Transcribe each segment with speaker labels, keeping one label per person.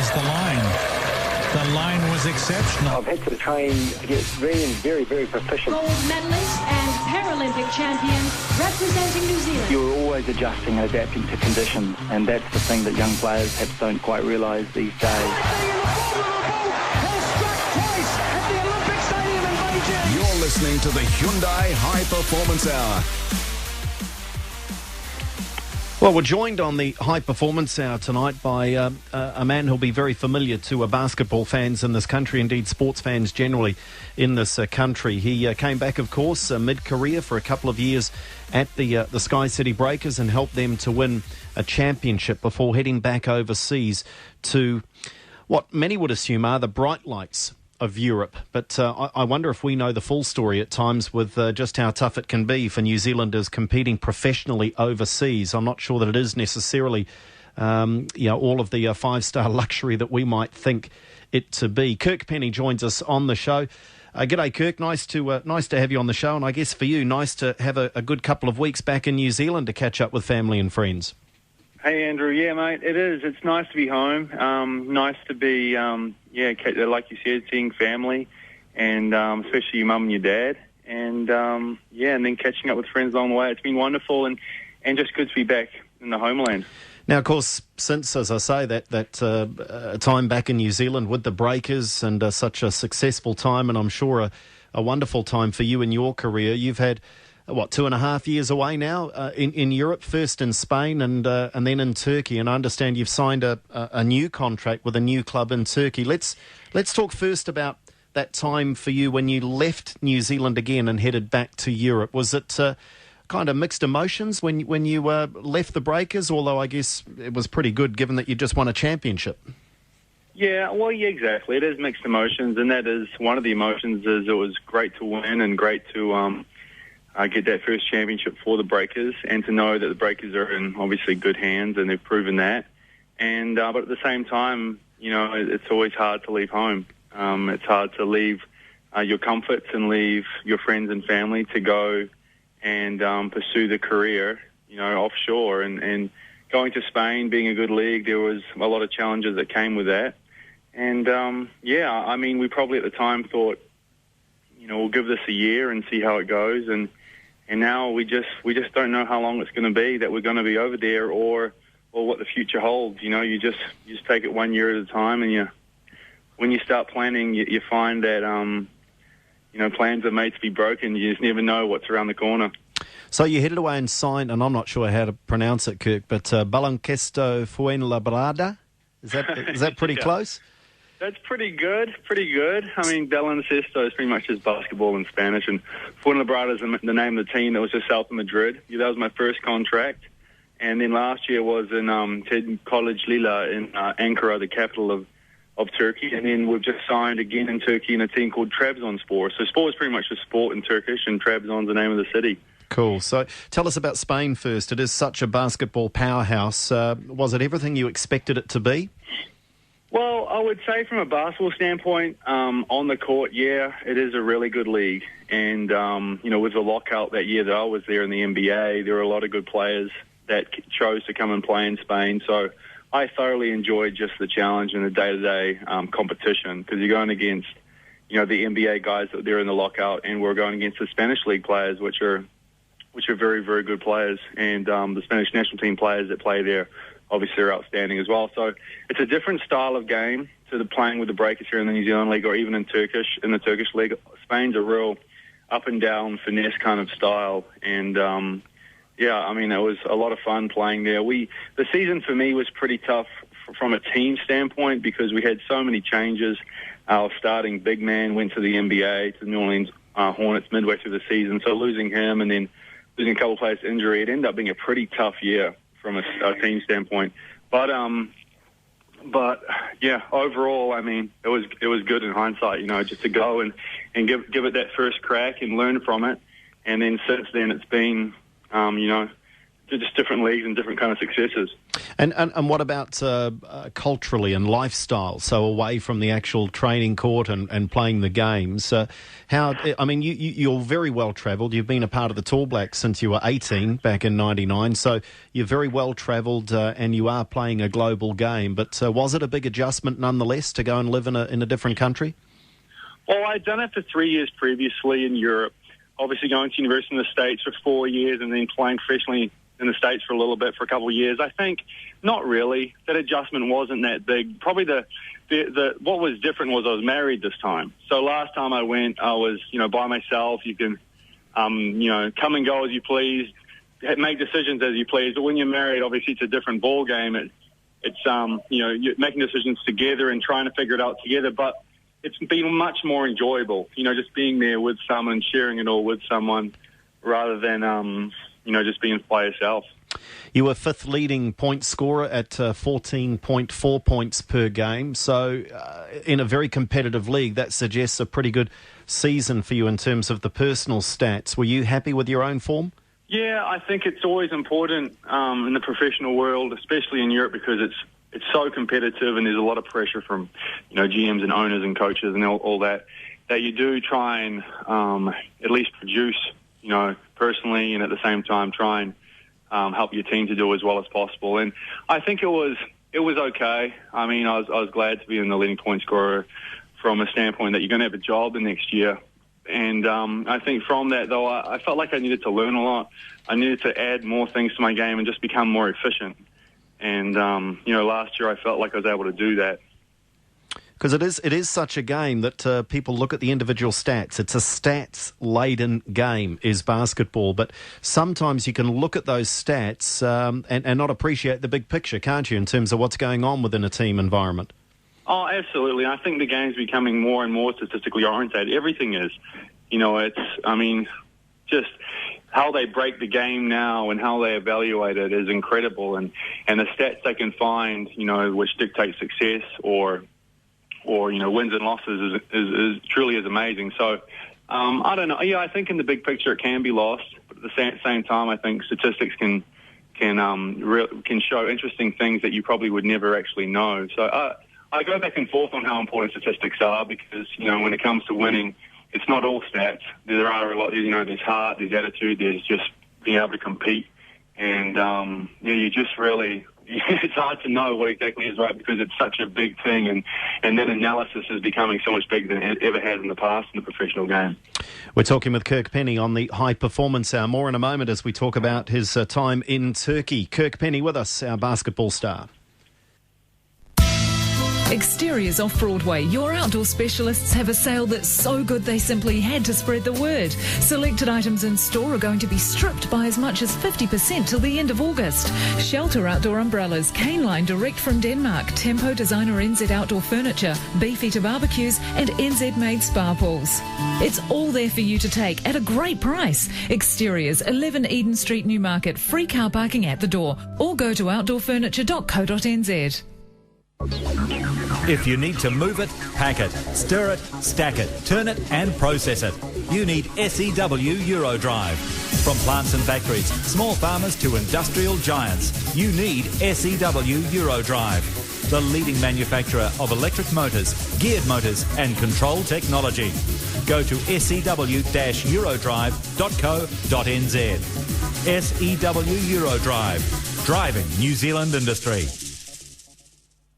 Speaker 1: across the line. The line was exceptional.
Speaker 2: I've had to train to get very, very proficient.
Speaker 3: Gold medalist and Paralympic champion representing New Zealand.
Speaker 2: You're always adjusting and adapting to conditions, and that's the thing that young players perhaps don't quite realise these days.
Speaker 4: You're listening to the Hyundai High Performance Hour.
Speaker 5: Well, we're joined on the High Performance Hour tonight by a man who'll be very familiar to basketball fans in this country, indeed sports fans generally in this country. He came back, of course, mid-career for a couple of years at the Sky City Breakers and helped them to win a championship before heading back overseas to what many would assume are the bright lights of Europe. But I wonder if we know the full story at times with just how tough it can be for New Zealanders competing professionally overseas. I'm not sure that it is necessarily all of the five-star luxury that we might think it to be. Kirk Penney joins us on the show. G'day, Kirk. Nice to have you on the show, and I guess for you, nice to have a good couple of weeks back in New Zealand to catch up with family and friends.
Speaker 6: Hey, Andrew. Yeah, mate, it is. It's nice to be home. Nice to be, like you said, seeing family, and especially your mum and your dad. And, and then catching up with friends along the way. It's been wonderful and just good to be back in the homeland. Now,
Speaker 5: of course, since, as I say, that time back in New Zealand with the Breakers and such a successful time, and I'm sure a wonderful time for you in your career, you've had 2.5 years away now in Europe, first in Spain and then in Turkey. And I understand you've signed a new contract with a new club in Turkey. Let's talk first about that time for you when you left New Zealand again and headed back to Europe. Was it kind of mixed emotions when you left the Breakers, although I guess it was pretty good given that you just won a championship?
Speaker 6: Yeah, exactly. It is mixed emotions, and that is one of the emotions. Is it was great to win and great to get that first championship for the Breakers, and to know that the Breakers are in obviously good hands, and they've proven that. And but at the same time, it's always hard to leave home. It's hard to leave your comforts and leave your friends and family to go and pursue the career, offshore. And going to Spain, being a good league, there was a lot of challenges that came with that. And we probably at the time thought, we'll give this a year and see how it goes. And now we just don't know how long it's going to be that we're going to be over there, or what the future holds. You just take it 1 year at a time, and when you start planning, you find that plans are made to be broken. You just never know what's around the corner.
Speaker 5: So you headed away and signed, and I'm not sure how to pronounce it, Kirk, but Baloncesto Fuenlabrada. Is that pretty close?
Speaker 6: That's pretty good. I mean, baloncesto is pretty much just basketball in Spanish, and Fuenlabrada is the name of the team that was just south of Madrid. Yeah, that was my first contract. And then last year was in College Lila in Ankara, the capital of Turkey. And then we've just signed again in Turkey in a team called Trabzonspor. So sport is pretty much just sport in Turkish, and Trabzon's the name of the city.
Speaker 5: Cool. So tell us about Spain first. It is such a basketball powerhouse. Was it everything you expected it to be?
Speaker 6: Well, I would say from a basketball standpoint, on the court, yeah, it is a really good league. And, with the lockout that year that I was there in the NBA, there were a lot of good players that chose to come and play in Spain. So I thoroughly enjoyed just the challenge and the day-to-day competition, because you're going against, the NBA guys that were there in the lockout, and we're going against the Spanish league players, which are very, very good players. And the Spanish national team players that play there obviously are outstanding as well. So it's a different style of game to the playing with the Breakers here in the New Zealand League, or even in the Turkish League. Spain's a real up and down finesse kind of style. And it was a lot of fun playing there. The season for me was pretty tough from a team standpoint, because we had so many changes. Our starting big man went to the NBA, to the New Orleans Hornets midway through the season. So losing him and then losing a couple of players to injury, it ended up being a pretty tough year from a team standpoint. But overall, it was good in hindsight, just to go and give it that first crack and learn from it. And then since then, it's been, just different leagues and different kind of successes.
Speaker 5: And what about culturally and lifestyle? So away from the actual training court and playing the games, you're very well travelled. You've been a part of the Tall Blacks since you were 18 back in '99. So you're very well travelled and you are playing a global game. But was it a big adjustment nonetheless to go and live in a different country?
Speaker 6: Well, I'd done it for 3 years previously in Europe. Obviously going to university in the States for 4 years and then playing professionally in the States for a little bit for a couple of years. I think not really. That adjustment wasn't that big. Probably the what was different was I was married this time. So last time I went, I was, by myself. You can, come and go as you please, make decisions as you please. But when you're married, obviously it's a different ball game. It's you're making decisions together and trying to figure it out together. But it's been much more enjoyable, just being there with someone, sharing it all with someone, rather than just being by yourself.
Speaker 5: You were fifth leading point scorer at 14.4 points per game. So in a very competitive league, that suggests a pretty good season for you in terms of the personal stats. Were you happy with your own form?
Speaker 6: Yeah, I think it's always important in the professional world, especially in Europe, because it's so competitive and there's a lot of pressure from, GMs and owners and coaches and all that you do try and at least produce, personally, and at the same time try and help your team to do as well as possible. And I think it was okay. I mean, I was glad to be in the leading point scorer from a standpoint that you're going to have a job the next year. And I think from that, though, I felt like I needed to learn a lot. I needed to add more things to my game and just become more efficient. And, last year I felt like I was able to do that.
Speaker 5: Because it is such a game that people look at the individual stats. It's a stats-laden game, is basketball. But sometimes you can look at those stats and not appreciate the big picture, can't you, in terms of what's going on within a team environment?
Speaker 6: Oh, absolutely. I think the game's becoming more and more statistically oriented. Everything is. Just how they break the game now and how they evaluate it is incredible. And the stats they can find, which dictate success or wins and losses is truly amazing. So I don't know. Yeah, I think in the big picture it can be lost, but at the same time, I think statistics can show interesting things that you probably would never actually know. So I go back and forth on how important statistics are because when it comes to winning, it's not all stats. There are a lot. There's heart, there's attitude, there's just being able to compete, and you just really. It's hard to know what exactly is right because it's such a big thing, and that analysis is becoming so much bigger than it ever has in the past in the professional game.
Speaker 5: We're talking with Kirk Penney on the High Performance Hour. More in a moment as we talk about his time in Turkey. Kirk Penney with us, our basketball star.
Speaker 7: Exteriors off Broadway. Your outdoor specialists have a sale that's so good they simply had to spread the word. Selected items in store are going to be stripped by as much as 50% till the end of August. Shelter outdoor umbrellas, Cane Line direct from Denmark, Tempo designer NZ outdoor furniture, Beefeater barbecues and NZ made spa pools. It's all there for you to take at a great price. Exteriors, 11 Eden Street, Newmarket. Free car parking at the door. Or go to outdoorfurniture.co.nz.
Speaker 8: If you need to move it, pack it, stir it, stack it, turn it and process it, you need SEW Eurodrive. From plants and factories, small farmers to industrial giants, you need SEW Eurodrive, the leading manufacturer of electric motors, geared motors and control technology. Go to sew-eurodrive.co.nz. SEW Eurodrive, driving New Zealand industry.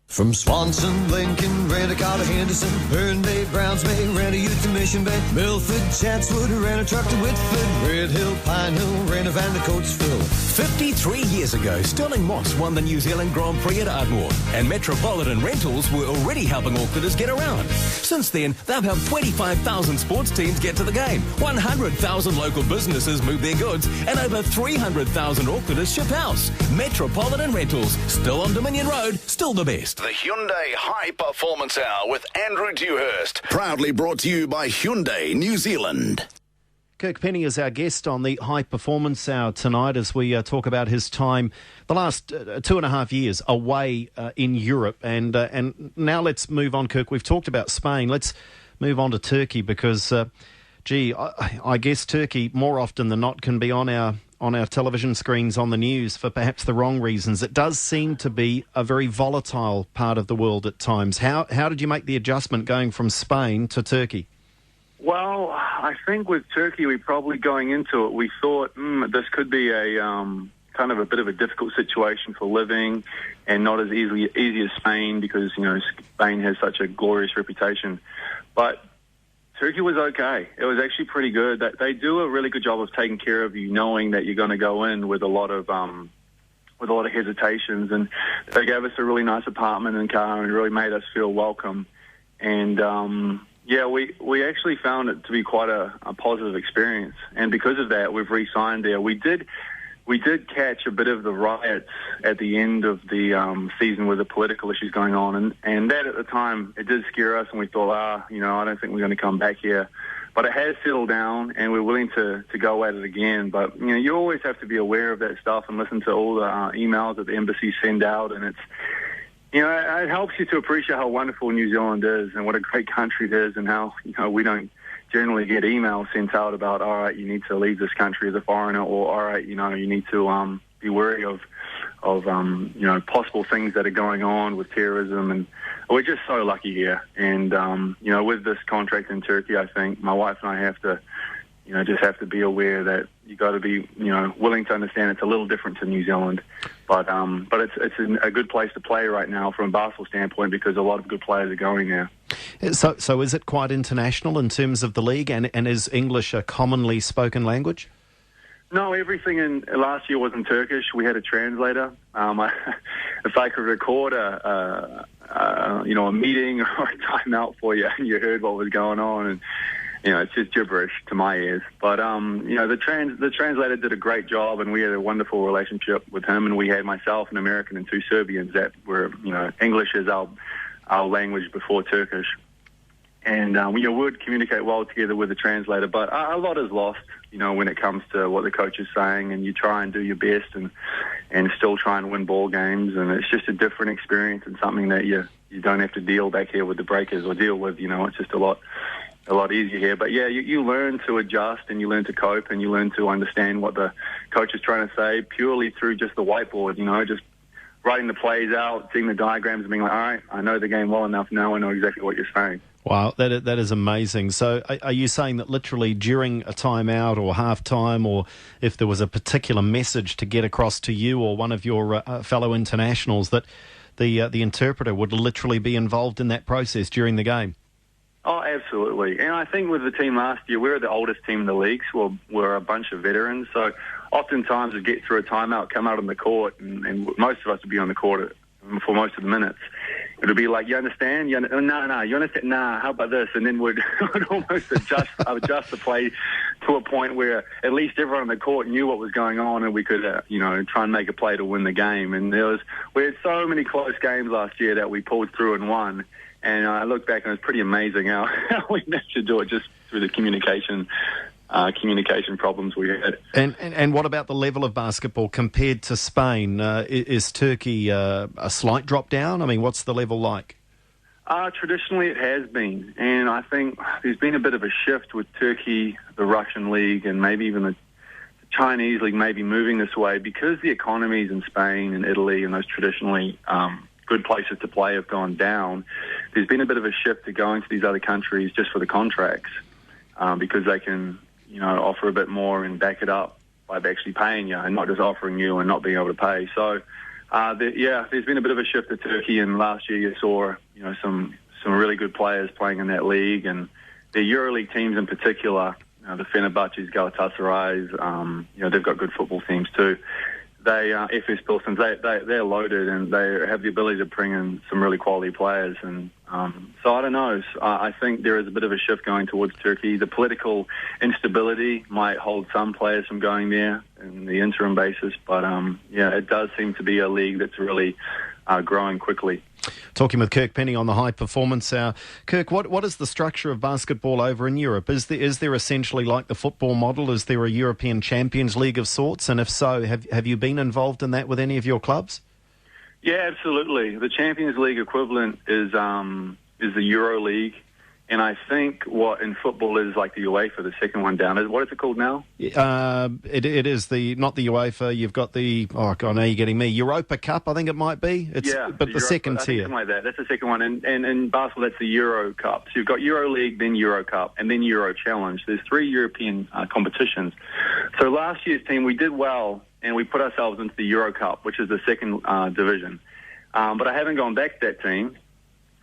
Speaker 9: From Swanson, Lincoln, Rent-A-Car to Henderson, Burnaby, Browns Bay, Rent-A-Ute to Mission Bay, Milford, Chatswood, Rent-A-Truck to Whitford, Red Hill, Pine Hill, Rent-A-Van to Coatesville.
Speaker 10: 53 years ago, Sterling Moss won the New Zealand Grand Prix at Ardmore, and Metropolitan Rentals were already helping Aucklanders get around. Since then, they've helped 25,000 sports teams get to the game, 100,000 local businesses move their goods, and over 300,000 Aucklanders ship house. Metropolitan Rentals, still on Dominion Road, still the best.
Speaker 4: The Hyundai High Performance Hour with Andrew Dewhurst. Proudly brought to you by Hyundai New Zealand.
Speaker 5: Kirk Penney is our guest on the High Performance Hour tonight as we talk about his time the last 2.5 years away in Europe. And now let's move on, Kirk. We've talked about Spain. Let's move on to Turkey because, I guess Turkey more often than not can be on our on our television screens on the news for perhaps the wrong reasons. It does seem to be a very volatile part of the world at times. How did you make the adjustment going from Spain to Turkey?
Speaker 6: Well, I think with Turkey, we probably going into it, we thought this could be a kind of a bit of a difficult situation for living, and not as easy as Spain, because Spain has such a glorious reputation. But Turkey was okay. It was actually pretty good. They do a really good job of taking care of you, knowing that you're going to go in with a lot of hesitations, and they gave us a really nice apartment and car and really made us feel welcome. And we actually found it to be quite a positive experience, and because of that, we've re-signed there. We did catch a bit of the riots at the end of the season with the political issues going on, and that at the time, it did scare us, and we thought, I don't think we're going to come back here. But it has settled down, and we're willing to go at it again. But, you always have to be aware of that stuff and listen to all the emails that the embassies send out, and it's, it helps you to appreciate how wonderful New Zealand is and what a great country it is, and how, we don't generally get emails sent out about, all right, you need to leave this country as a foreigner, or all right, you need to be wary of possible things that are going on with terrorism. And we're just so lucky here. And, with this contract in Turkey, I think my wife and I have to, just have to be aware that you got to be, willing to understand it's a little different to New Zealand. But it's a good place to play right now from a basketball standpoint, because a lot of good players are going there.
Speaker 5: So is it quite international in terms of the league, and is English a commonly spoken language?
Speaker 6: No, everything in last year was in Turkish. We had a translator. If I could record a meeting or a timeout for you, and you heard what was going on, and it's just gibberish to my ears. But the translator did a great job, and we had a wonderful relationship with him. And we had myself, an American, and two Serbians that were, English is our language before Turkish. And we would communicate well together with the translator, but a lot is lost, when it comes to what the coach is saying, and you try and do your best and still try and win ball games, and it's just a different experience and something that you don't have to deal back here with the Breakers or deal with. It's just a lot easier here. But yeah, you learn to adjust, and you learn to cope, and you learn to understand what the coach is trying to say purely through just the whiteboard, just writing the plays out, seeing the diagrams, and being like, all right, I know the game well enough now, I know exactly what you're saying.
Speaker 5: Wow, that is amazing. So are you saying that literally during a timeout or half-time, or if there was a particular message to get across to you or one of your fellow internationals, that the interpreter would literally be involved in that process during the game?
Speaker 6: Oh, absolutely. And I think with the team last year, we were the oldest team in the league, so we're a bunch of veterans. So oftentimes we'd get through a timeout, come out on the court, and most of us would be on the court for most of the minutes. It would be like, you understand? No, you understand? Nah, how about this? And then we'd almost adjust the play to a point where at least everyone on the court knew what was going on, and we could, try and make a play to win the game. And we had so many close games last year that we pulled through and won. And I look back, and it was pretty amazing how we managed to do it just through the communication problems we had.
Speaker 5: And what about the level of basketball compared to Spain? Is Turkey a slight drop down? I mean, what's the level like?
Speaker 6: Traditionally, it has been. And I think there's been a bit of a shift with Turkey, the Russian league, and maybe even the Chinese league maybe moving this way, because the economies in Spain and Italy and those traditionally good places to play have gone down. There's been a bit of a shift to going to these other countries just for the contracts, because they can, offer a bit more and back it up by actually paying you and not just offering you and not being able to pay. So, there's been a bit of a shift to Turkey, and last year you saw, some really good players playing in that league, and the EuroLeague teams in particular, the Fenerbahce's, Galatasaray's, they've got good football teams too. They, FS Pilsens, they're loaded, and they have the ability to bring in some really quality players. And so I don't know. I think there is a bit of a shift going towards Turkey. The political instability might hold some players from going there in the interim basis. But, it does seem to be a league that's really growing quickly.
Speaker 5: Talking with Kirk Penney on the High Performance Hour. Kirk, what is the structure of basketball over in Europe? Is there essentially like the football model? Is there a European Champions League of sorts? And if so, have you been involved in that with any of your clubs?
Speaker 6: Yeah, absolutely. The Champions League equivalent is the Euro League, And I think what in football is like the UEFA, the second one down. What is it called now?
Speaker 5: It is not the UEFA. You've got the, now you're getting me, Europa Cup, I think it might be. But the second tier.
Speaker 6: Something like that. That's the second one. And in basketball, that's the Euro Cup. So you've got Euro League, then Euro Cup, and then Euro Challenge. There's 3 European competitions. So last year's team, we did well, and we put ourselves into the Euro Cup, which is the second division. But I haven't gone back to that team.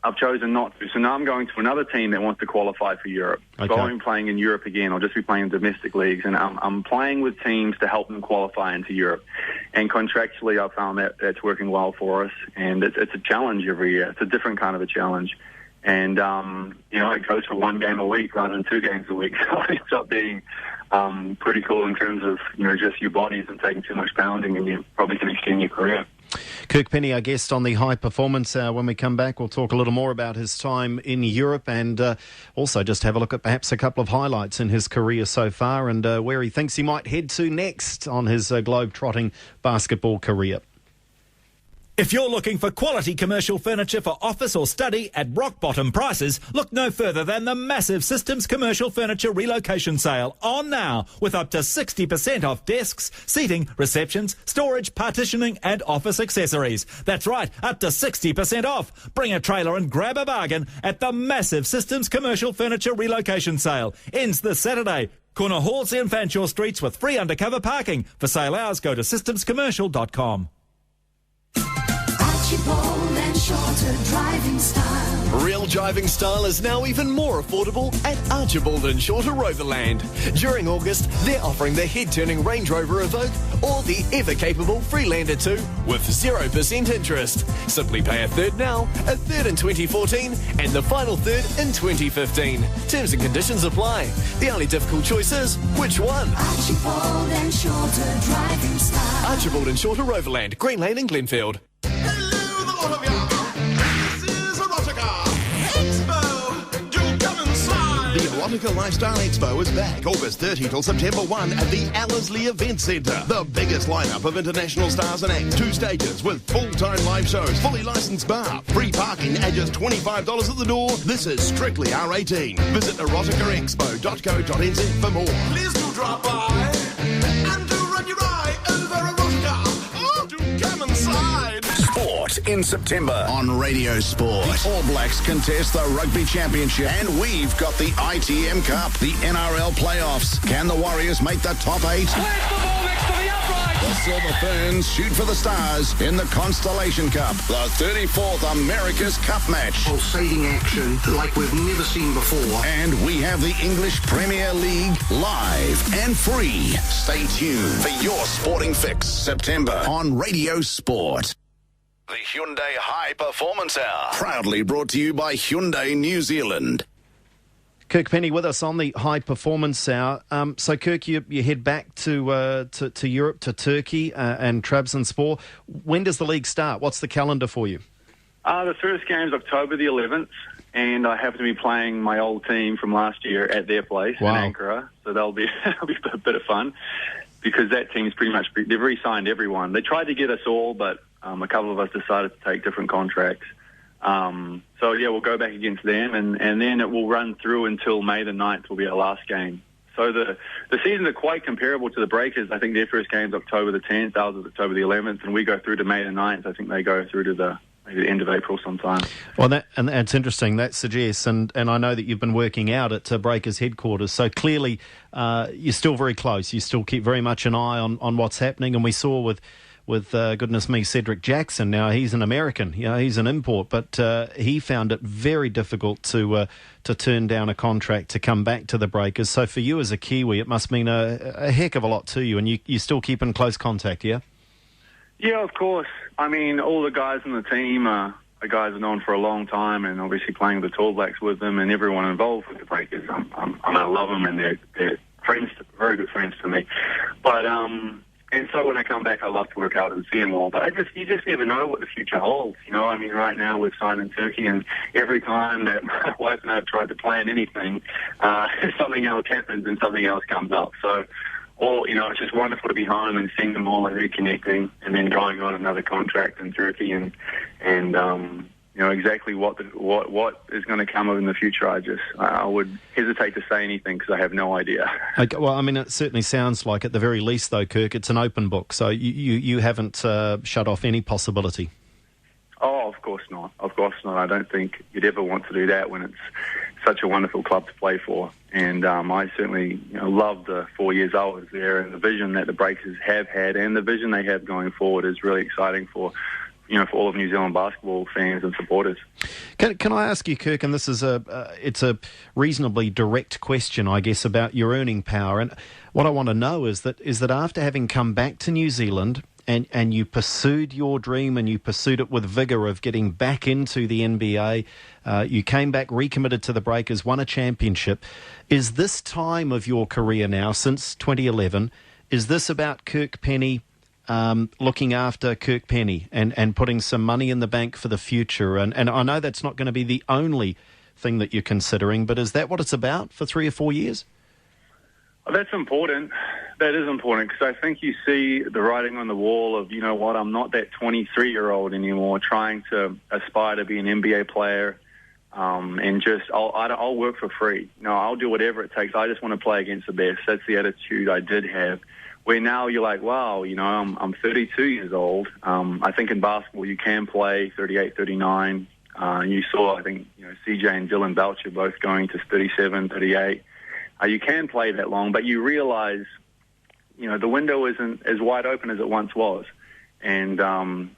Speaker 6: I've chosen not to. So now I'm going to another team that wants to qualify for Europe. Okay. So I won't be playing in Europe again. I'll just be playing in domestic leagues. And I'm playing with teams to help them qualify into Europe. And contractually, I've found that that's working well for us. And it's a challenge every year. It's a different kind of a challenge. And, it goes for 1 game a week rather than 2 games a week. So it ends up being pretty cool in terms of, just your bodies and taking too much pounding, and you probably can extend your career.
Speaker 5: Kirk Penney, our guest on the High Performance Hour. When we come back, we'll talk a little more about his time in Europe and also just have a look at perhaps a couple of highlights in his career so far and where he thinks he might head to next on his globe-trotting basketball career.
Speaker 8: If you're looking for quality commercial furniture for office or study at rock-bottom prices, look no further than the massive Systems Commercial Furniture Relocation Sale on now, with up to 60% off desks, seating, receptions, storage, partitioning and office accessories. That's right, up to 60% off. Bring a trailer and grab a bargain at the massive Systems Commercial Furniture Relocation Sale. Ends this Saturday. Corner Halls and Fanshawe Streets with free undercover parking. For sale hours, go to systemscommercial.com.
Speaker 11: Archibald and Shorter driving style.
Speaker 12: Real driving style is now even more affordable at Archibald and Shorter Roverland. During August, they're offering the head-turning Range Rover Evoque or the ever-capable Freelander 2 with 0% interest. Simply pay a third now, a third in 2014, and the final third in 2015. Terms and conditions apply. The only difficult choice is, which one?
Speaker 11: Archibald and Shorter driving style.
Speaker 12: Archibald and Shorter Roverland, Green Lane in Glenfield.
Speaker 13: The Erotica Lifestyle Expo is back August 30 till September 1 at the Ellerslie Event Centre. The biggest lineup of international stars and acts. 2 stages with full-time live shows, fully licensed bar, free parking at just $25 at the door. This is strictly R18. Visit eroticaexpo.co.nz for more.
Speaker 14: Please do drop by and do run your eye over Erotica. Oh, do come inside.
Speaker 4: Sport in September on Radio Sport. The All Blacks contest the Rugby Championship, and we've got the ITM Cup, the NRL playoffs. Can the Warriors make the top 8?
Speaker 14: Where's the ball next to the upright?
Speaker 4: The Silver Ferns shoot for the stars in the Constellation Cup, the 34th America's Cup match.
Speaker 15: Pulsating action like we've never seen before.
Speaker 4: And we have the English Premier League live and free. Stay tuned for your sporting fix, September on Radio Sport. The Hyundai High Performance Hour, proudly brought to you by Hyundai New Zealand.
Speaker 5: Kirk Penney with us on the High Performance Hour. So, Kirk, you head back to Europe, to Turkey and Trabzonspor. When does the league start? What's the calendar for you?
Speaker 6: The first game's October the 11th, and I happen to be playing my old team from last year at their place in Ankara. So that'll be a bit of fun, because that team's pretty much, they've re-signed everyone. They tried to get us all, but a couple of us decided to take different contracts. We'll go back against them, and then it will run through until May the 9th will be our last game. So the seasons are quite comparable to the Breakers. I think their first game's October the 10th, ours is October the 11th, and we go through to May the 9th. I think they go through to maybe the end of April sometime.
Speaker 5: Well, that's interesting. That suggests, and I know that you've been working out at Breakers headquarters, so clearly you're still very close. You still keep very much an eye on what's happening, and we saw with goodness me, Cedric Jackson. Now, he's an American, he's an import, but he found it very difficult to turn down a contract to come back to the Breakers. So for you as a Kiwi, it must mean a heck of a lot to you, and you still keep in close contact, yeah?
Speaker 6: Yeah, of course. I mean, all the guys on the team are guys I've known for a long time, and obviously playing with the Tall Blacks with them, and everyone involved with the Breakers. I love them, and they're friends, very good friends to me. But and so when I come back, I love to work out and see them all. But you just never know what the future holds. I mean, right now we've signed in Turkey, and every time that my wife and I have tried to plan anything, something else happens and something else comes up. So, it's just wonderful to be home and seeing them all and reconnecting, and then going on another contract in Turkey, and exactly what is going to come in the future. I would hesitate to say anything because I have no idea.
Speaker 5: Okay, well, I mean, it certainly sounds like, at the very least, though, Kirk, it's an open book, so you haven't shut off any possibility.
Speaker 6: Oh, of course not. Of course not. I don't think you'd ever want to do that when it's such a wonderful club to play for. And I certainly loved the 4 years I was there, and the vision that the Breakers have had and the vision they have going forward is really exciting for all of New Zealand basketball fans and supporters.
Speaker 5: Can I ask you, Kirk, and this is it's a reasonably direct question, I guess, about your earning power. And what I want to know is that after having come back to New Zealand and you pursued your dream and you pursued it with vigour of getting back into the NBA, you came back, recommitted to the Breakers, won a championship. Is this time of your career now, since 2011, is this about Kirk Penney looking after Kirk Penney and putting some money in the bank for the future? And I know that's not going to be the only thing that you're considering, but is that what it's about for 3 or 4 years?
Speaker 6: Well, that's important. That is important because I think you see the writing on the wall of, I'm not that 23-year-old anymore trying to aspire to be an NBA player and just I'll work for free. I'll do whatever it takes. I just want to play against the best. That's the attitude I did have. Where now you're like, wow, I'm 32 years old. I think in basketball you can play 38, 39. You saw, I think, CJ and Dylan Belcher both going to 37, 38. You can play that long, but you realize, the window isn't as wide open as it once was. And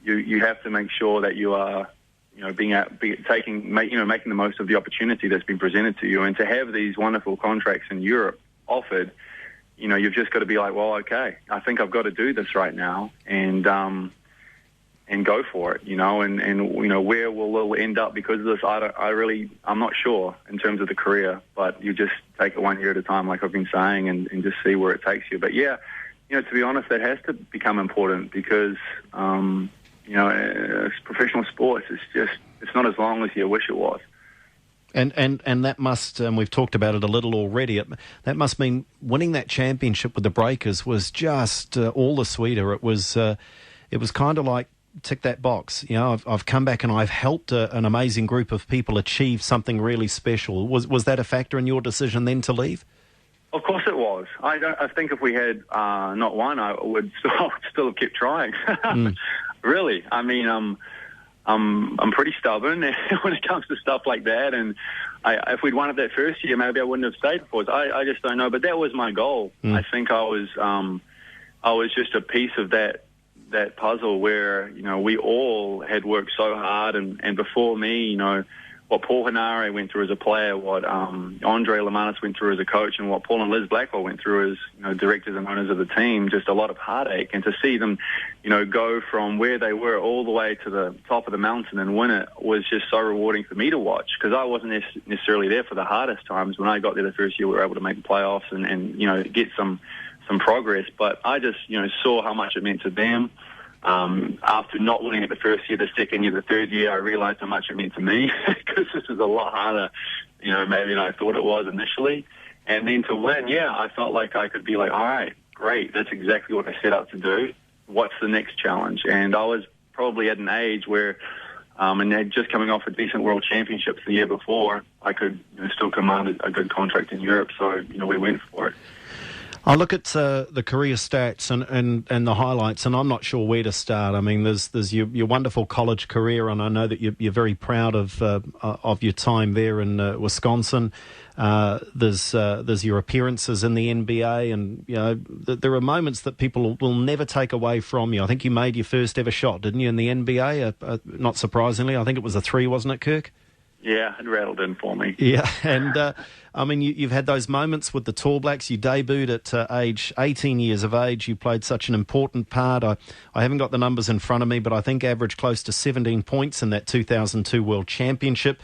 Speaker 6: you have to make sure that you are, making the most of the opportunity that's been presented to you. And to have these wonderful contracts in Europe offered, you've just got to be like, well, okay, I think I've got to do this right now and go for it, and where will it end up because of this? I'm not sure in terms of the career, but you just take it 1 year at a time, like I've been saying, and just see where it takes you. But yeah, to be honest, that has to become important because, it's professional sports. It's not as long as you wish it was.
Speaker 5: And that must, and we've talked about it a little already, that must mean winning that championship with the Breakers was just all the sweeter. It was kind of like, tick that box. I've come back and I've helped an amazing group of people achieve something really special. Was that a factor in your decision then to leave?
Speaker 6: Of course it was. I think if we had not won, I would still have kept trying. Really. I mean, I'm pretty stubborn when it comes to stuff like that, and if we'd won it that first year, maybe I wouldn't have stayed for. I just don't know, but that was my goal. I think I was just a piece of that puzzle where we all had worked so hard, and before me, what Paul Henare went through as a player, what Andre Lamanis went through as a coach, and what Paul and Liz Blackwell went through as directors and owners of the team, just a lot of heartache. And to see them, go from where they were all the way to the top of the mountain and win it was just so rewarding for me to watch, because I wasn't necessarily there for the hardest times. When I got there the first year, we were able to make the playoffs and get some progress. But I just, saw how much it meant to them. After not winning it the first year, the second year, the third year, I realized how much it meant to me because this is a lot harder, maybe than I thought it was initially. And then to win, I felt like I could be like, all right, great, that's exactly what I set out to do. What's the next challenge? And I was probably at an age where, and they're just coming off a decent World Championships the year before, I could still command a good contract in Europe. So, we went for it.
Speaker 5: I look at the career stats and the highlights, and I'm not sure where to start. I mean, there's your wonderful college career, and I know that you're very proud of your time there in Wisconsin. There's your appearances in the NBA, and there are moments that people will never take away from you. I think you made your first ever shot, didn't you, in the NBA? Not surprisingly, I think it was a 3, wasn't it, Kirk?
Speaker 6: Yeah, it rattled in for me.
Speaker 5: Yeah, and I mean, you've had those moments with the Tall Blacks. You debuted at age 18 years of age. You played such an important part. I haven't got the numbers in front of me, but I think averaged close to 17 points in that 2002 World Championship.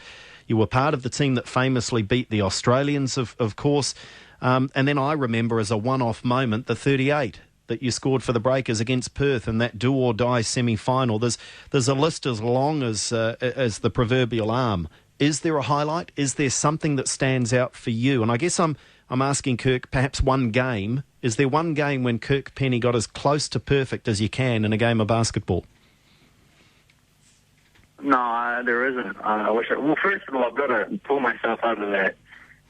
Speaker 5: You were part of the team that famously beat the Australians, of course. And then I remember as a one-off moment, the 38 that you scored for the Breakers against Perth in that do-or-die semi-final. There's a list as long as the proverbial arm. Is there a highlight? Is there something that stands out for you? And I guess I'm asking Kirk, perhaps one game. Is there one game when Kirk Penney got as close to perfect as you can in a game of basketball?
Speaker 6: No, there isn't. I wish. Well, first of all, I've got to pull myself out of that.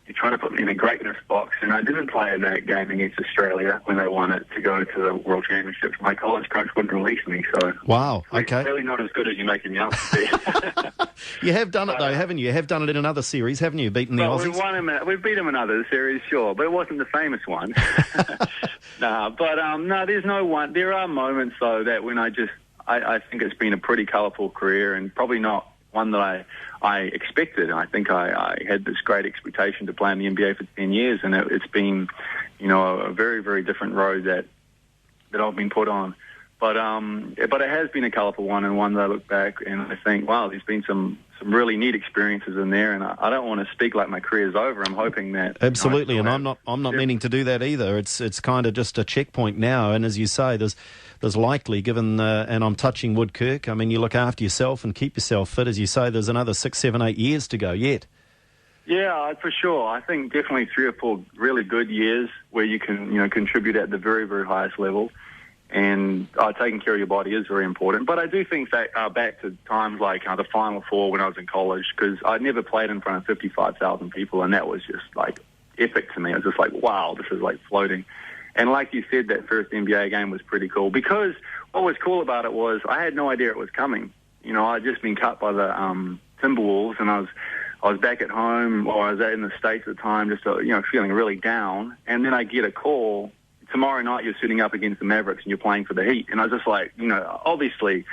Speaker 6: You're trying to put me in a greatness box, and I didn't play in that game against Australia when they won it to go to the World Championships. My college coach wouldn't release me, so
Speaker 5: wow, okay,
Speaker 6: really not as good as you're making me out to be.
Speaker 5: You have done it though, haven't you? You have done it in another series, haven't you? Beaten the Aussies.
Speaker 6: We've beat them in another series, sure, but it wasn't the famous one. No, there's no one. There are moments though that when I think it's been a pretty colourful career and probably not one that I expected. I think I had this great expectation to play in the NBA for 10 years, and it's been, a very, very different road that I've been put on. But it has been a colourful one, and one that I look back and I think, wow, there's been some really neat experiences in there, and I don't want to speak like my career's over. I'm hoping that
Speaker 5: absolutely, and I'm not meaning to do that either. It's kind of just a checkpoint now, and as you say, there's likely, given and I'm touching wood, Kirk. I mean, you look after yourself and keep yourself fit, as you say. There's another 6, 7, 8 years to go yet.
Speaker 6: Yeah, for sure. I think definitely 3 or 4 really good years where you can contribute at the very, very highest level. And taking care of your body is very important. But I do think that back to times like the Final Four when I was in college, because I'd never played in front of 55,000 people, and that was just like epic to me. I was just like, wow, this is like floating. And like you said, that first NBA game was pretty cool, because what was cool about it was I had no idea it was coming. I'd just been cut by the Timberwolves, and I was back at home, or I was in the States at the time, just feeling really down. And then I get a call. Tomorrow night you're sitting up against the Mavericks and you're playing for the Heat. And I was just like, obviously,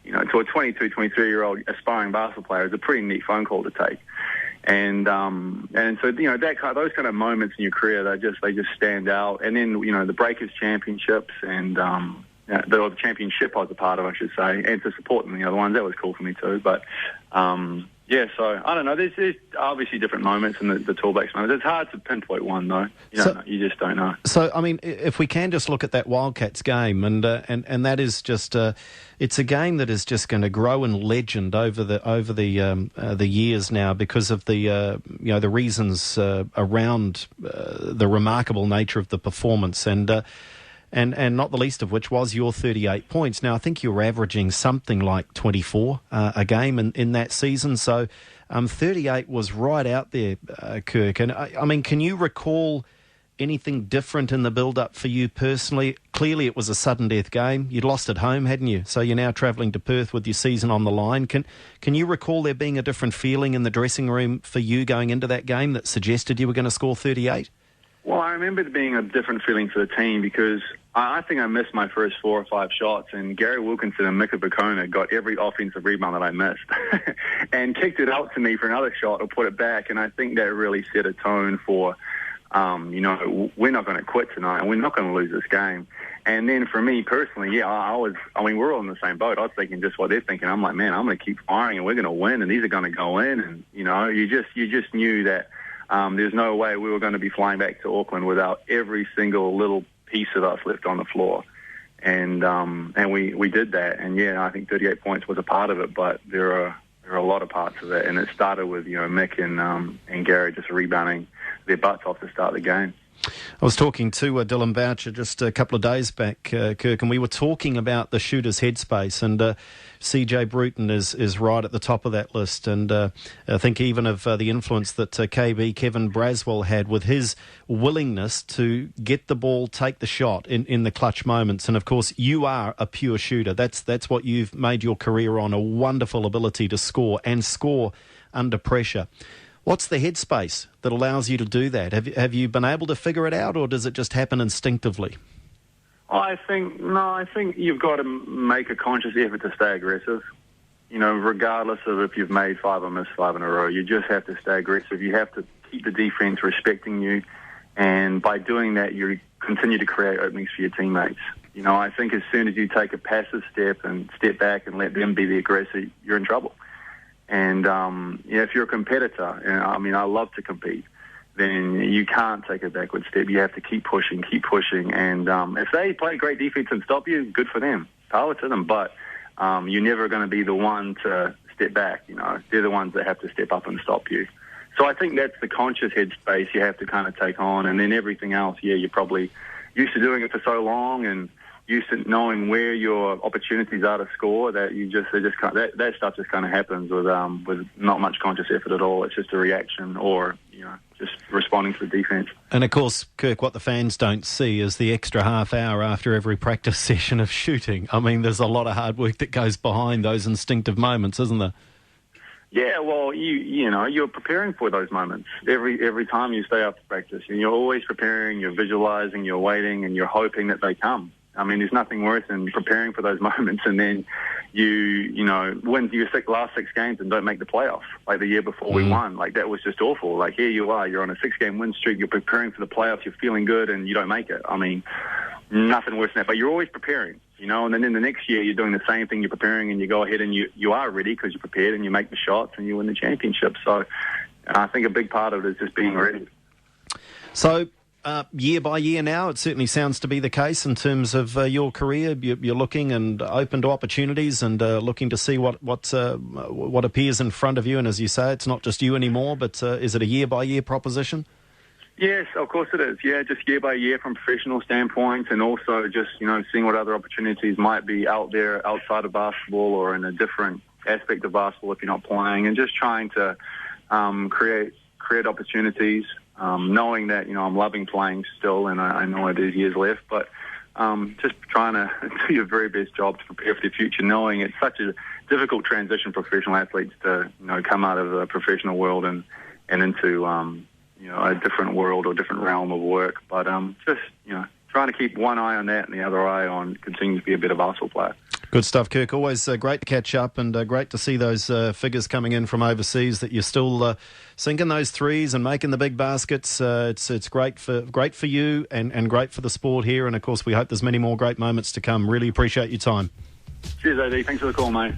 Speaker 6: to a 22, 23-year-old aspiring basketball player, it's a pretty neat phone call to take. And so, those kind of moments in your career, they just stand out. And then, the Breakers Championships and the championship I was a part of, I should say, and to support them, the other ones, that was cool for me too. But, yeah, so I don't know. There's obviously different moments in the Tallbacks moments. It's hard to pinpoint one, though. You just don't know.
Speaker 5: So, I mean, if we can just look at that Wildcats game, and that is just it's a game that is just going to grow in legend over the years now, because of the the reasons around the remarkable nature of the performance, and not the least of which was your 38 points. Now, I think you were averaging something like 24 a game in that season. So 38 was right out there, Kirk. And, I mean, can you recall anything different in the build-up for you personally? Clearly, it was a sudden death game. You'd lost at home, hadn't you? So you're now travelling to Perth with your season on the line. Can you recall there being a different feeling in the dressing room for you going into that game that suggested you were going to score 38?
Speaker 6: Well, I remember it being a different feeling for the team, because I think I missed my first 4 or 5 shots, and Gary Wilkinson and Mika Bacona got every offensive rebound that I missed and kicked it out to me for another shot or put it back. And I think that really set a tone for, we're not going to quit tonight and we're not going to lose this game. And then for me personally, we're all in the same boat. I was thinking just what they're thinking. I'm like, man, I'm going to keep firing and we're going to win, and these are going to go in. And, you just knew that there's no way we were going to be flying back to Auckland without every single little piece of us left on the floor. And we did that. And, yeah, I think 38 points was a part of it, but there are a lot of parts of it. And it started with, Mick and Gary just rebounding their butts off to start the game.
Speaker 5: I was talking to Dylan Boucher just a couple of days back, Kirk, and we were talking about the shooter's headspace, and CJ Bruton is right at the top of that list, and I think even of the influence that Kevin Braswell had with his willingness to get the ball, take the shot in the clutch moments. And of course, you are a pure shooter. That's what you've made your career on, a wonderful ability to score and score under pressure. What's the headspace that allows you to do that? Have you been able to figure it out, or does it just happen instinctively?
Speaker 6: I think you've got to make a conscious effort to stay aggressive. Regardless of if you've made 5 or missed 5 in a row, you just have to stay aggressive. You have to keep the defense respecting you, and by doing that, you continue to create openings for your teammates. I think as soon as you take a passive step and step back and let them be the aggressor, you're in trouble. And if you're a competitor, I love to compete, then you can't take a backward step. You have to keep pushing. And if they play great defense and stop you, good for them. Power to them. But you're never going to be the one to step back. They're the ones that have to step up and stop you. So I think that's the conscious headspace you have to kind of take on. And then everything else, you're probably used to doing it for so long, and used to knowing where your opportunities are to score, that that stuff just kind of happens with not much conscious effort at all. It's just a reaction, or just responding to the defence.
Speaker 5: And of course, Kirk, what the fans don't see is the extra half hour after every practice session of shooting. I mean, there's a lot of hard work that goes behind those instinctive moments, isn't there?
Speaker 6: Yeah, well, you're preparing for those moments every time you stay after practice, and you're always preparing, you're visualising, you're waiting, and you're hoping that they come. I mean, there's nothing worse than preparing for those moments and then you win your last 6 games and don't make the playoffs, like the year before we won. Like, that was just awful. Like, here you are, you're on a 6-game win streak, you're preparing for the playoffs, you're feeling good, and you don't make it. I mean, nothing worse than that. But you're always preparing, and then in the next year you're doing the same thing, you're preparing, and you go ahead and you are ready because you're prepared and you make the shots and you win the championship. So I think a big part of it is just being ready.
Speaker 5: So, year by year now, it certainly sounds to be the case in terms of your career. You're looking and open to opportunities and looking to see what appears in front of you. And as you say, it's not just you anymore, but is it a year by year proposition?
Speaker 6: Yes, of course it is. Yeah, just year by year from a professional standpoint, and also just, seeing what other opportunities might be out there outside of basketball or in a different aspect of basketball if you're not playing, and just trying to create opportunities, knowing that, I'm loving playing still, and I know there's years left, but just trying to do your very best job to prepare for the future, knowing it's such a difficult transition for professional athletes to, come out of the professional world and into a different world or different realm of work. But just, trying to keep one eye on that and the other eye on continuing to be a better basketball player.
Speaker 5: Good stuff, Kirk. Always great to catch up, and great to see those figures coming in from overseas, that you're still sinking those threes and making the big baskets. It's great for you and great for the sport here. And, of course, we hope there's many more great moments to come. Really appreciate your time.
Speaker 6: Cheers, AD. Thanks for the call, mate.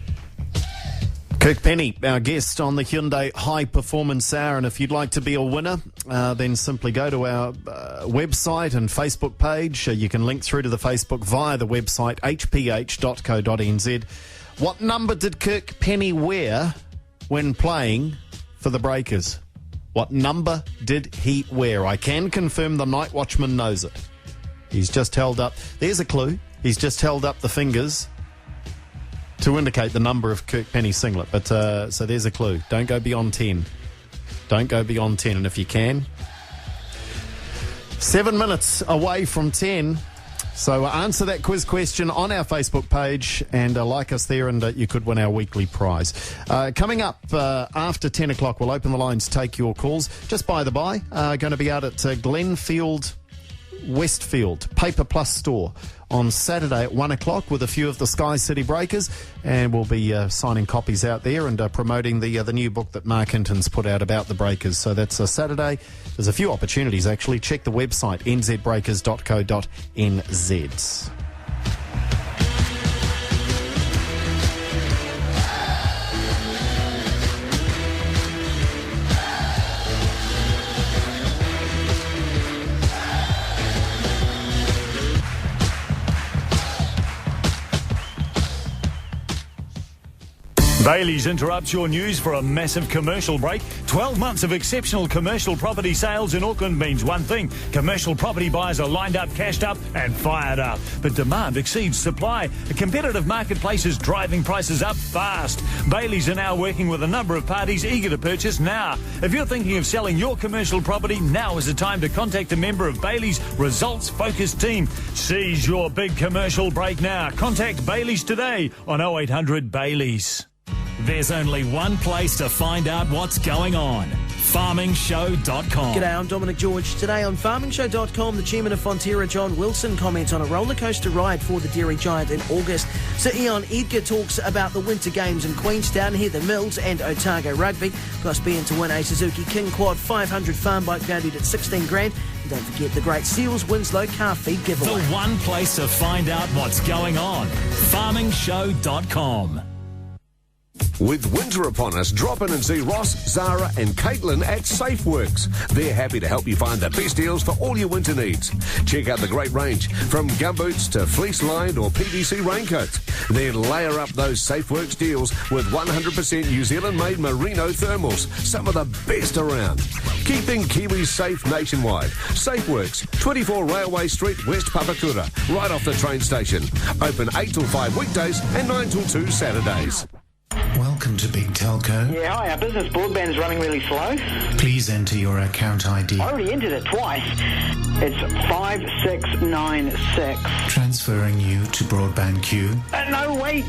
Speaker 5: Kirk Penney, our guest on the Hyundai High Performance Hour. And if you'd like to be a winner, then simply go to our website and Facebook page. You can link through to the Facebook via the website hph.co.nz. What number did Kirk Penney wear when playing for the Breakers? What number did he wear? I can confirm the night watchman knows it. He's just held up. There's a clue. He's just held up the fingers to indicate the number of Kirk Penney's singlet. But so there's a clue. Don't go beyond 10. Don't go beyond 10. And if you can, 7 minutes away from 10. So answer that quiz question on our Facebook page and like us there, and you could win our weekly prize. Coming up after 10 o'clock, we'll open the lines, take your calls. Just by the by, going to be out at Glenfield Westfield Paper Plus store on Saturday at 1 o'clock with a few of the Sky City Breakers, and we'll be signing copies out there and promoting the new book that Mark Hinton's put out about the Breakers. So that's a Saturday. There's a few opportunities actually. Check the website nzbreakers.co.nz.
Speaker 8: Bailey's interrupts your news for a massive commercial break. 12 months of exceptional commercial property sales in Auckland means one thing. Commercial property buyers are lined up, cashed up and fired up. But demand exceeds supply. A competitive marketplace is driving prices up fast. Bailey's are now working with a number of parties eager to purchase now. If you're thinking of selling your commercial property, now is the time to contact a member of Bailey's results-focused team. Seize your big commercial break now. Contact Bailey's today on 0800 Bailey's.
Speaker 16: There's only one place to find out what's going on. FarmingShow.com.
Speaker 17: G'day, I'm Dominic George. Today on FarmingShow.com, the chairman of Fonterra, John Wilson, comments on a rollercoaster ride for the dairy giant in August. Sir Ian Edgar talks about the Winter Games in Queenstown, Heather Mills and Otago Rugby. Plus, being to win a Suzuki King Quad 500 farm bike valued at 16 grand. And don't forget the Great Seals Winslow car feed giveaway.
Speaker 16: The one place to find out what's going on. FarmingShow.com.
Speaker 18: With winter upon us, drop in and see Ross, Zara and Caitlin at SafeWorks. They're happy to help you find the best deals for all your winter needs. Check out the great range, from gumboots to fleece-lined or PVC raincoats. Then layer up those SafeWorks deals with 100% New Zealand-made merino thermals, some of the best around. Keeping Kiwis safe nationwide. SafeWorks, 24 Railway Street, West Papakura, right off the train station. Open 8 till 5 weekdays and 9 till 2 Saturdays.
Speaker 1: Welcome to Big Telco.
Speaker 19: Yeah, hi, our business broadband is running really slow.
Speaker 1: Please enter your account ID.
Speaker 19: I already entered it twice. It's 5696.
Speaker 1: Transferring you to broadband queue.
Speaker 19: No, wait.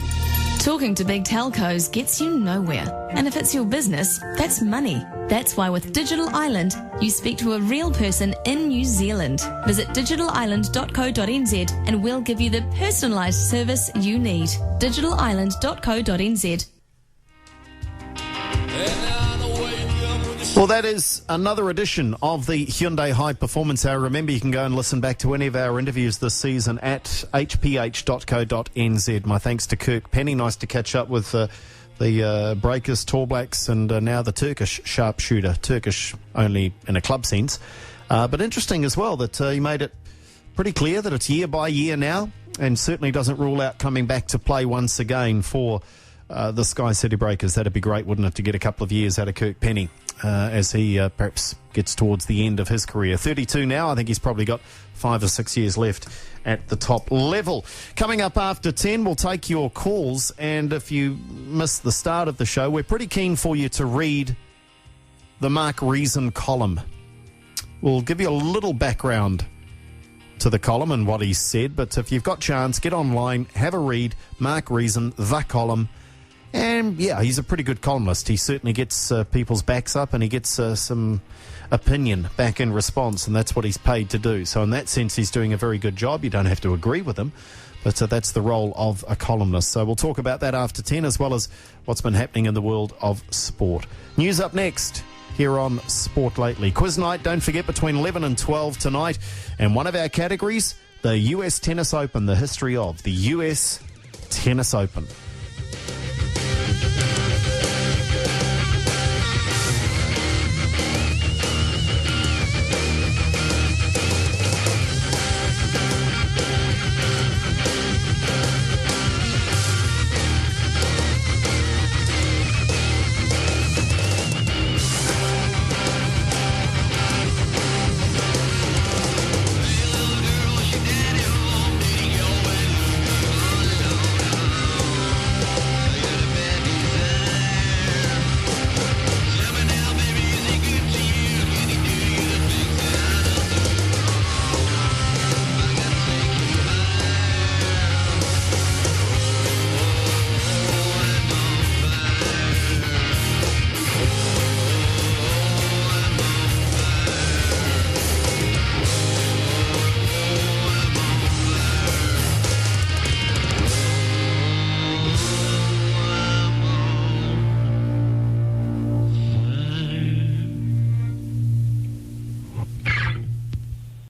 Speaker 20: Talking to big telcos gets you nowhere. And if it's your business, that's money. That's why with Digital Island, you speak to a real person in New Zealand. Visit digitalisland.co.nz and we'll give you the personalised service you need. digitalisland.co.nz.
Speaker 5: Well, that is another edition of the Hyundai High Performance Hour. Remember, you can go and listen back to any of our interviews this season at hph.co.nz. My thanks to Kirk Penney. Nice to catch up with the Breakers, Tall Blacks, and now the Turkish sharpshooter. Turkish only in a club sense. But interesting as well that he made it pretty clear that it's year by year now, and certainly doesn't rule out coming back to play once again for the Sky City Breakers. That'd be great, wouldn't it, to get a couple of years out of Kirk Penney as he perhaps gets towards the end of his career. 32 now. I think he's probably got 5 or 6 years left at the top level. Coming up after 10, we'll take your calls, and if you missed the start of the show, we're pretty keen for you to read the Mark Reason column. We'll give you a little background to the column and what he said, but if you've got chance, get online, have a read. Mark Reason, the column. And yeah, he's a pretty good columnist. He certainly gets people's backs up, and he gets some opinion back in response, and that's what he's paid to do. So in that sense, he's doing a very good job. You don't have to agree with him, but that's the role of a columnist. So we'll talk about that after 10, as well as what's been happening in the world of sport. News up next here on Sport Lately. Quiz night, don't forget, between 11 and 12 tonight. And one of our categories, the US Tennis Open, the history of the US Tennis Open.